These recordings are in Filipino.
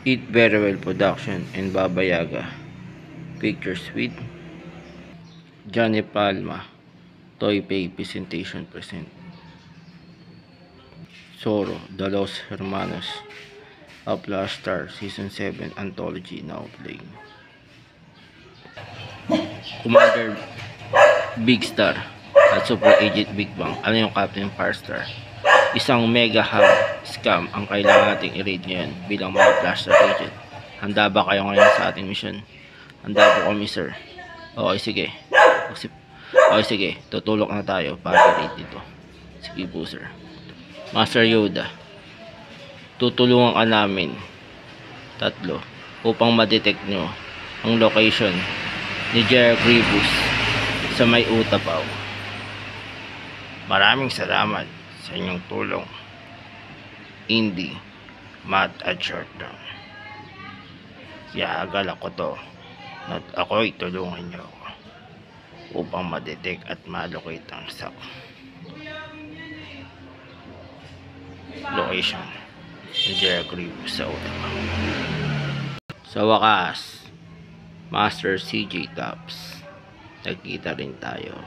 Eat Very Well Production and Baba Yaga. Pictures with Johnny Palma. Toy Pay Presentation present. Zorro, The Los Hermanos. Upla Star Season 7 Anthology now playing. Commander Big Star at Super Agent Big Bang. Ano yung Captain Firestar? Isang mega hub scam ang kailangan nating i-raid ngayon bilang mga Blaster Agent. Handa ba kayo ngayon sa ating mission? Handa po kami, sir. Okay, sige. Okay, sige. Tutulok na tayo para i-raid dito. Sige po, sir. Master Yoda, tutulungan ka namin tatlo upang ma-detect nyo ang location ni Jerry Grievous sa may Utapaw. Maraming salamat sa inyong tulong, Indy, Matt at Shortdown. Yagal ako to at ako'y tulungan nyo upang ma-detect at ma-locate ang location ni Jerry Grievous sa Utapaw. Sa wakas, Master CJ Tops, nagkita rin tayo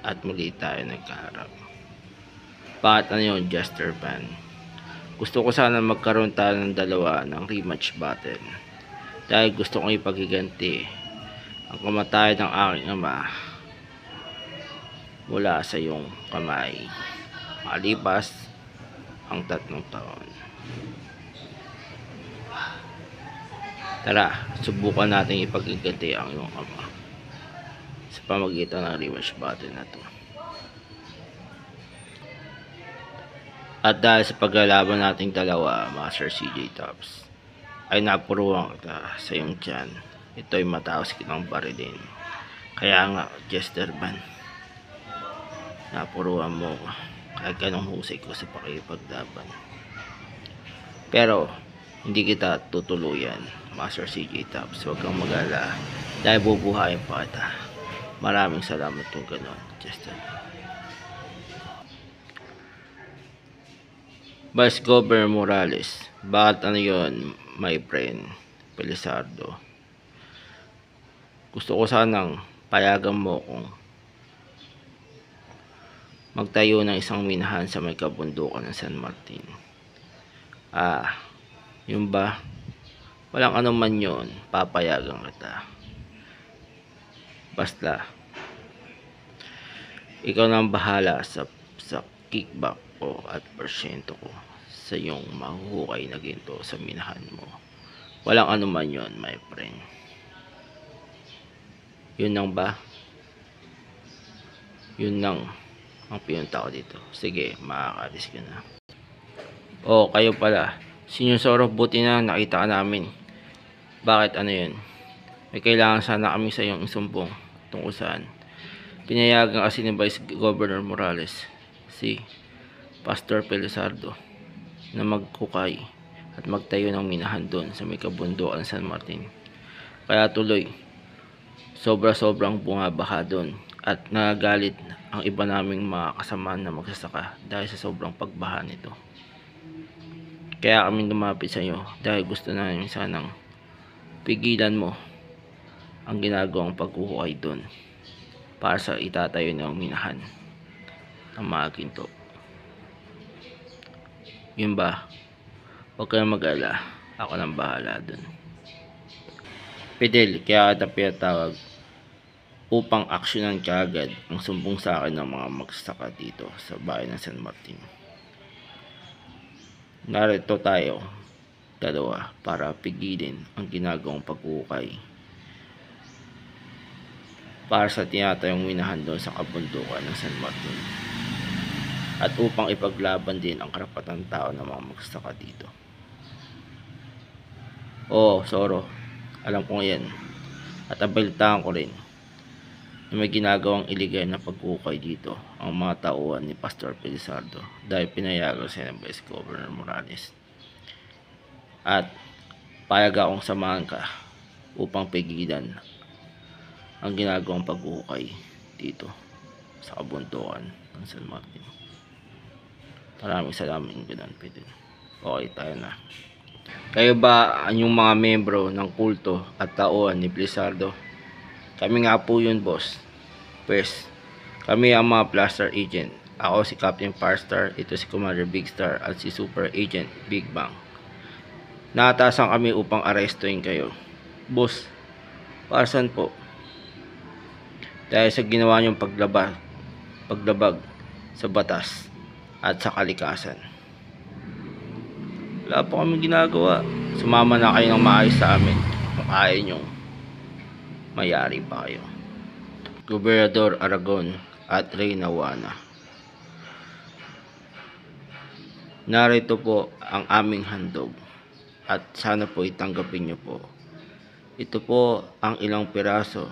at muli tayo nagkaharap. Bakit ano yun, Jester Pan? Gusto ko sana magkaroon tayo ng dalawa ng rematch battle dahil gusto kong ipagiganti ang kamatayan ng aking ama mula sa iyong kamay malipas ang 3 taon. Tara, subukan natin ipagiganti ang iyong ama sa pamagitan ng rematch battle na to. At dahil sa paglalaban nating dalawa, Master CJ Tops, ay napuruan kita sa iyong tiyan. Ito'y mataos kitang barilin. Kaya nga, Jester Ban, napuruan mo kahit ganong husay ko sa pakipaglaban. Pero, hindi kita tutuluyan, Master CJ Tops. Huwag kang mag-alala dahil bubuhayin pa kita. Maraming salamat kung ganon, Jester Ban. Vice Governor Morales, bakit ano yun, my friend Pelizardo? Gusto ko sanang payagan mo kung magtayo ng isang minahan sa may kabundukan ng San Martin. Yun ba? Walang anuman yun, papayagan kita. Basta ikaw nang bahala sa kickback ko at porsyento ko sa iyong mahuhukay na ginto sa minahan mo. Walang anuman yon, my friend. Yun lang ba? Yun lang ang pinunta ko dito. Sige, makakalis ka na. Oh, kayo pala. Senior Zorro, buti na nakita ka namin. Bakit ano yun? May kailangan sana kami sa iyong isumbong tungkol saan. Pinayagan kasi ni Vice Governor Morales si Pastor Pelizardo na maghukay at magtayo ng minahan doon sa may kabundukan San Martin. Kaya tuloy, sobrang bumabaha doon at nagagalit ang iba naming mga kasamaan na magsasaka dahil sa sobrang pagbaha nito. Kaya kami lumapit sa iyo dahil gusto namin sanang pigilan mo ang ginagawang paghuhukay doon para sa itatayo ng minahan ng mga ginto. Yun ba? Huwag ka na mag-alala. Ako nang bahala dun. Fidel, kaya kita pinatawag upang aksyonan kaagad ang sumbong sa akin ng mga magsasaka dito sa bayan ng San Martin. Narito tayo, dalawa, para pigilin ang ginagawang pagkukay para sa tinatayong minahan doon sa kabundukan ng San Martin at upang ipaglaban din ang karapatang tao ng mga magsasaka dito. Oo, Zorro, alam ko yan at abalitaan ko rin na may ginagawang iligal na pagkukay dito ang mga tauhan ni Pastor Pelizardo dahil pinayagan siya ng Vice Governor Morales. At payag akong samahan ka upang pigilan ang ginagawang pagkukay dito sa kabundukan ng San Martin. Maraming salamat ng ganun, Peter. Okay, tayo na. Kayo ba ang yung mga membro ng kulto at tauhan ni Blizzardo? Kami nga po yun, boss. Pwes, kami ang mga Blaster Agent. Ako si Captain Firestar, ito si Commander Big Star at si Super Agent Big Bang. Naatasan kami upang arestuin kayo. Boss, para saan po? Dahil sa ginawa niyong paglabag sa batas at sa kalikasan. Wala po kami ginagawa. Sumama na kayo ng maayos sa amin kung ayaw niyong mayari pa kayo. Gobernador Aragon at Reyna Juana. Narito po ang aming handog at sana po itanggapin niyo po. Ito po ang ilang piraso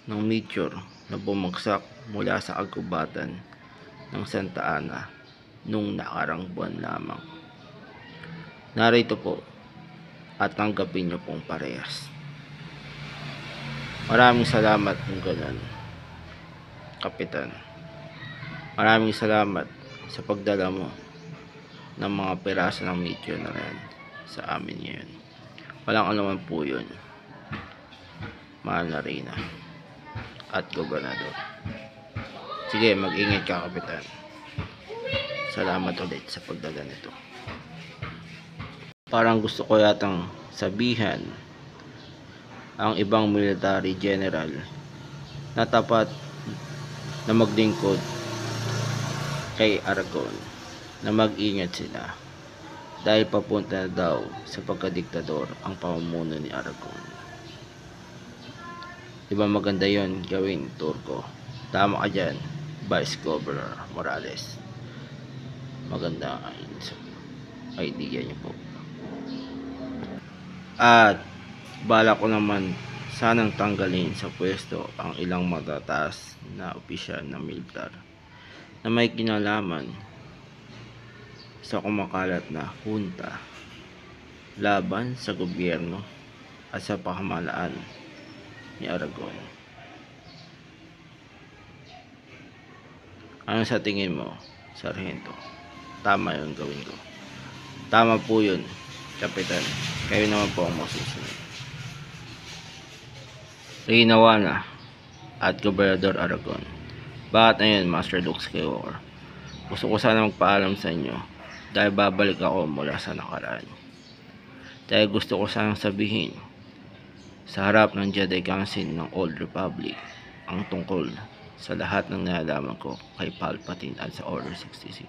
ng meteor na bumagsak mula sa kagubatan ng Santa Ana nung nakarang buwan lamang. Narito po at tanggapin niyo pong parehas. Maraming salamat kung ganun, Kapitan. Maraming salamat sa pagdala mo ng mga piraso ng meteor na rin sa amin ngayon. Walang anuman po yun, mahal na Reyna at Gobernador. Sige, mag-ingat ka, Kapitan. Salamat ulit sa pagdala nito. Parang gusto ko yatang sabihan ang ibang military general na tapat na maglingkod kay Aragon na mag-ingat sila dahil papunta na daw sa pagkadiktador ang pamumuno ni Aragon. Diba maganda yon gawin, Turco? Tama ka dyan, Vice Governor Morales. Maganda ang idea niyo po. At bala ko naman sanang tanggalin sa pwesto ang ilang matataas na opisyal ng militar na may kinalaman sa kumakalat na hunta laban sa gobyerno at sa pamahalaan ni Aragon. Ano sa tingin mo, Sargento? Tama yung gawin ko. Tama po yun, Kapitan. Kayo naman po ang masusunod. Reyna Juana at Gobernador Aragon. Bakit ngayon, Master Luke Skywalker? Gusto ko sana magpaalam sa inyo dahil babalik ako mula sa nakaraan. Dahil gusto ko sanang sabihin sa harap ng Jedi Council ng Old Republic ang tungkol sa lahat ng nalalaman ko kay Palpatine at sa Order 66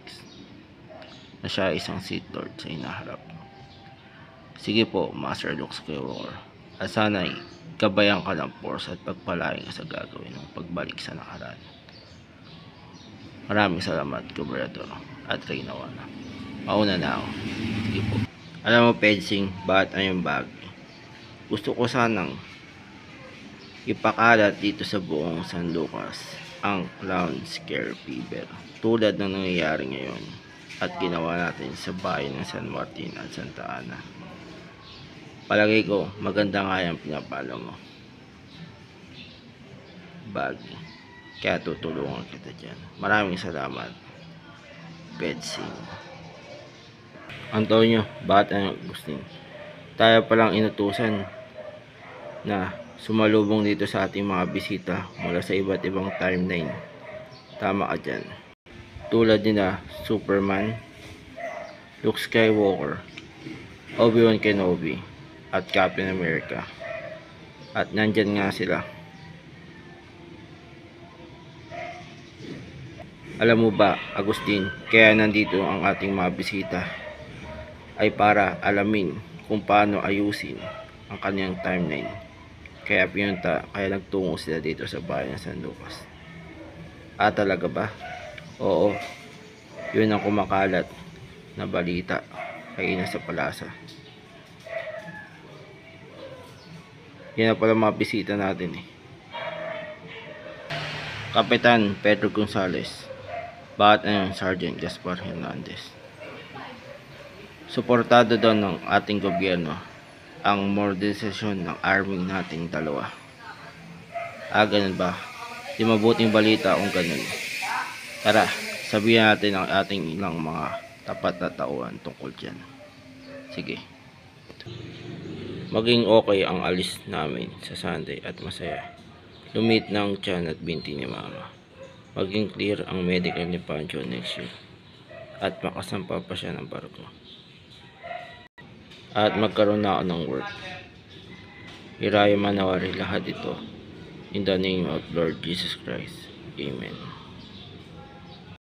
na siya ay isang Sith Lord sa inaharap. Sige po, Master Luke Skywalker, at sana'y gabayan ka ng Force at pagpalain ka sa gagawin ng pagbalik sa nakaraan. Maraming salamat, Gobernador at Reyna Juana. Mauna na ako. Sige po. Alam mo, Pedsing, bakit ang bag? Gusto ko sanang ipakalat dito sa buong San Lucas ang clown scare fever tulad ng nangyayari ngayon at ginawa natin sa bayan ng San Martin at Santa Ana. Palagay ko maganda nga yung pinapalo mo, Baggy, kaya tutulungan kita dyan. Maraming salamat, Pedsing. Antonio, bakit ang Agustin? Tayo palang inutusan na sumalubong dito sa ating mga bisita mula sa iba't ibang timeline. Tama ka dyan. Tulad nila Superman, Luke Skywalker, Obi-Wan Kenobi, at Captain America. At nandyan nga sila. Alam mo ba, Agustin, kaya nandito ang ating mga bisita ay para alamin kung paano ayusin ang kanyang timeline. Kaya nagtungo sila dito sa bayan ng San Lucas. Talaga ba? Oo, yun ang kumakalat na balita kay nasa palasa. Yan na pala mga bisita natin eh. Kapitan Pedro Gonzales, bakit Sergeant Gaspar Hernandez? Suportado daw ng ating gobyerno ang modernisasyon ng army nating dalawa. Ganun ba? Di mabuting balita kung ganun. Tara, sabihin natin ang ating ilang mga tapat na tauhan tungkol dyan. Sige. Maging okay ang alis namin sa Sunday at masaya. Lumit ng tiyan at binti ni Mama. Maging clear ang medical ni Pancho next year. At makasampa pa siya ng barko. At magkaroon na ako ng work. Hiraya manawari lahat ito. In the name of Lord Jesus Christ. Amen.